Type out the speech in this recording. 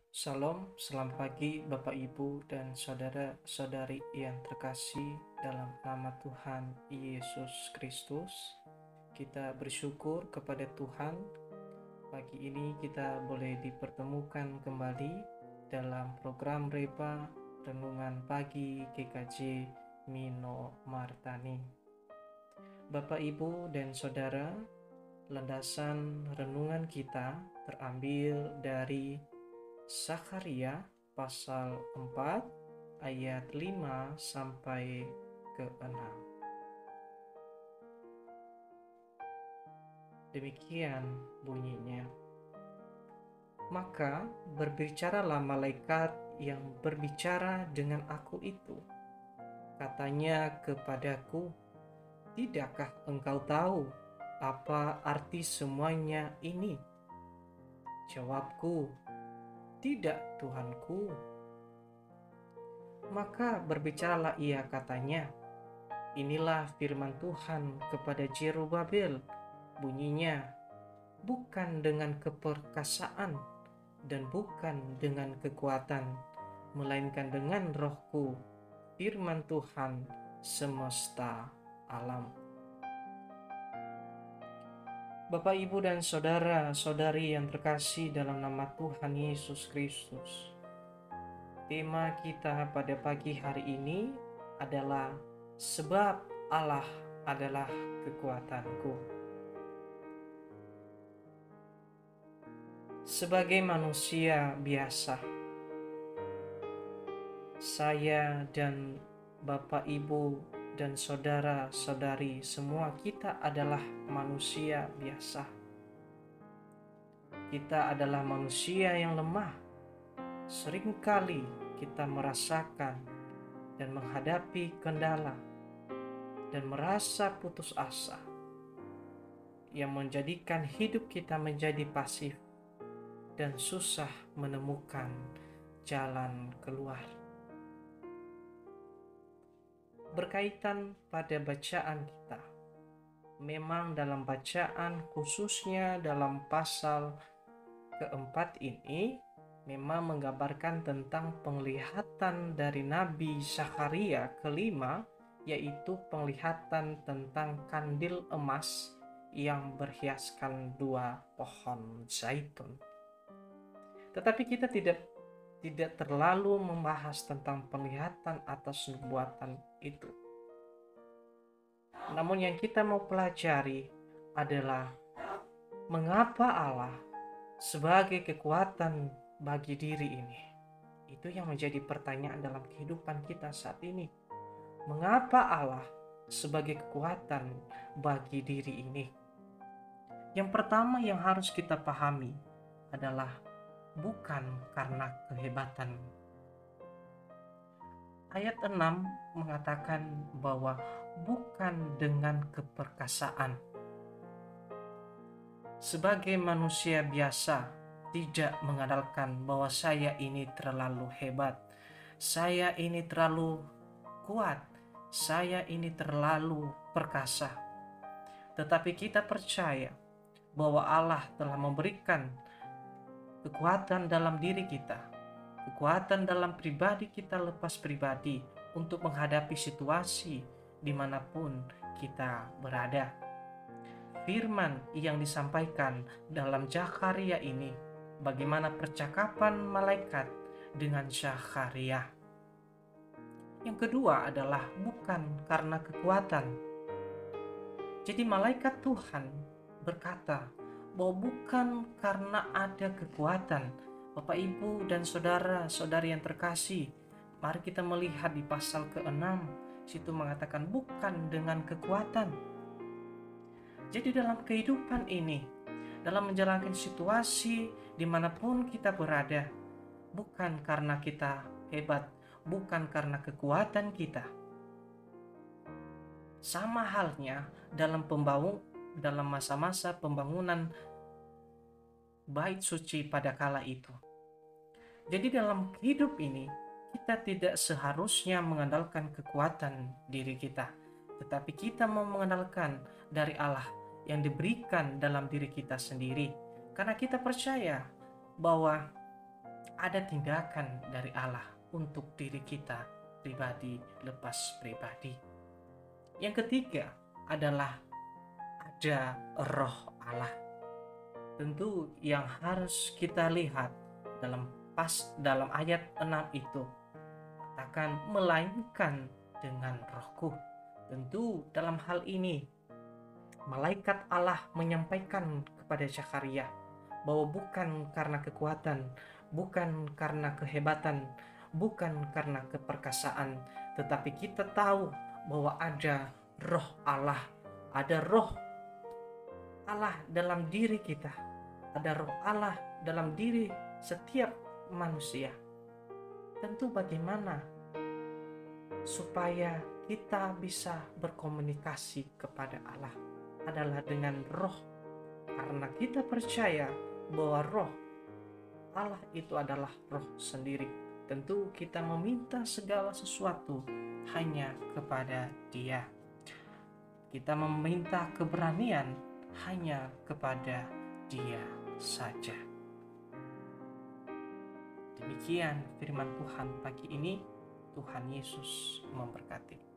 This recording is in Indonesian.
Salam, selamat pagi Bapak Ibu dan saudara-saudari yang terkasih dalam nama Tuhan Yesus Kristus. Kita bersyukur kepada Tuhan. Pagi ini kita boleh dipertemukan kembali dalam program Reba Renungan Pagi GKJ Mino Martani. Bapak Ibu dan Saudara, landasan renungan kita terambil dari Zakharia pasal 4 ayat 5 sampai ke 6. Demikian bunyinya. Maka berbicaralah malaikat yang berbicara dengan aku itu. Katanya kepadaku, "Tidakkah engkau tahu apa arti semuanya ini?" Jawabku, "Tidak, Tuhanku." Maka berbicaralah ia, katanya, "Inilah firman Tuhan kepada Zerubabel, bunyinya, bukan dengan keperkasaan dan bukan dengan kekuatan, melainkan dengan rohku, firman Tuhan semesta alam." Bapak, Ibu, dan saudara-saudari yang terkasih dalam nama Tuhan Yesus Kristus. Tema kita pada pagi hari ini adalah sebab Allah adalah kekuatanku. Sebagai manusia biasa, saya dan Bapak, Ibu, dan saudara-saudari semua kita adalah manusia biasa. Kita adalah manusia yang lemah. Seringkali kita merasakan dan menghadapi kendala dan merasa putus asa yang menjadikan hidup kita menjadi pasif dan susah menemukan jalan keluar. Berkaitan pada bacaan kita, memang dalam bacaan khususnya dalam pasal keempat ini memang menggambarkan tentang penglihatan dari Nabi Zakharia kelima, yaitu penglihatan tentang kandil emas yang berhiaskan dua pohon zaitun. Tetapi kita tidak terlalu membahas tentang penglihatan atas nubuatan itu. Namun yang kita mau pelajari adalah mengapa Allah sebagai kekuatan bagi diri ini. Itu yang menjadi pertanyaan dalam kehidupan kita saat ini. Mengapa Allah sebagai kekuatan bagi diri ini? Yang pertama yang harus kita pahami adalah bukan karena kehebatan. Ayat 6 mengatakan bahwa bukan dengan keperkasaan. Sebagai manusia biasa, tidak mengandalkan bahwa saya ini terlalu hebat, saya ini terlalu kuat, saya ini terlalu perkasa. Tetapi kita percaya bahwa Allah telah memberikan kekuatan dalam diri kita, kekuatan dalam pribadi kita lepas pribadi untuk menghadapi situasi dimanapun kita berada. Firman yang disampaikan dalam Zakharia ini, bagaimana percakapan malaikat dengan Zakharia. Yang kedua adalah bukan karena kekuatan. Jadi malaikat Tuhan berkata bahwa bukan karena ada kekuatan. Bapak, Ibu, dan saudara-saudari yang terkasih, mari kita melihat di pasal ke-6, situ mengatakan bukan dengan kekuatan. Jadi dalam kehidupan ini, dalam menjalankan situasi dimanapun kita berada, bukan karena kita hebat, bukan karena kekuatan kita. Sama halnya dalam masa-masa pembangunan bait suci pada kala itu. Jadi dalam hidup ini, kita tidak seharusnya mengandalkan kekuatan diri kita, tetapi kita mau mengandalkan dari Allah yang diberikan dalam diri kita sendiri. Karena kita percaya bahwa ada tindakan dari Allah untuk diri kita pribadi lepas pribadi. Yang ketiga adalah ada Roh Allah. Tentu yang harus kita lihat dalam ayat 6 itu katakan melainkan dengan Rohku. Tentu dalam hal ini malaikat Allah menyampaikan kepada Zakaria bahwa bukan karena kekuatan, bukan karena kehebatan, bukan karena keperkasaan, tetapi kita tahu bahwa ada Roh Allah, ada Roh Allah dalam diri kita, ada Roh Allah dalam diri setiap manusia. Tentu bagaimana supaya kita bisa berkomunikasi kepada Allah adalah dengan Roh, karena kita percaya bahwa Roh Allah itu adalah Roh sendiri. Tentu kita meminta segala sesuatu hanya kepada Dia. Kita meminta keberanian hanya kepada Dia saja. Demikian firman Tuhan pagi ini. Tuhan Yesus memberkati.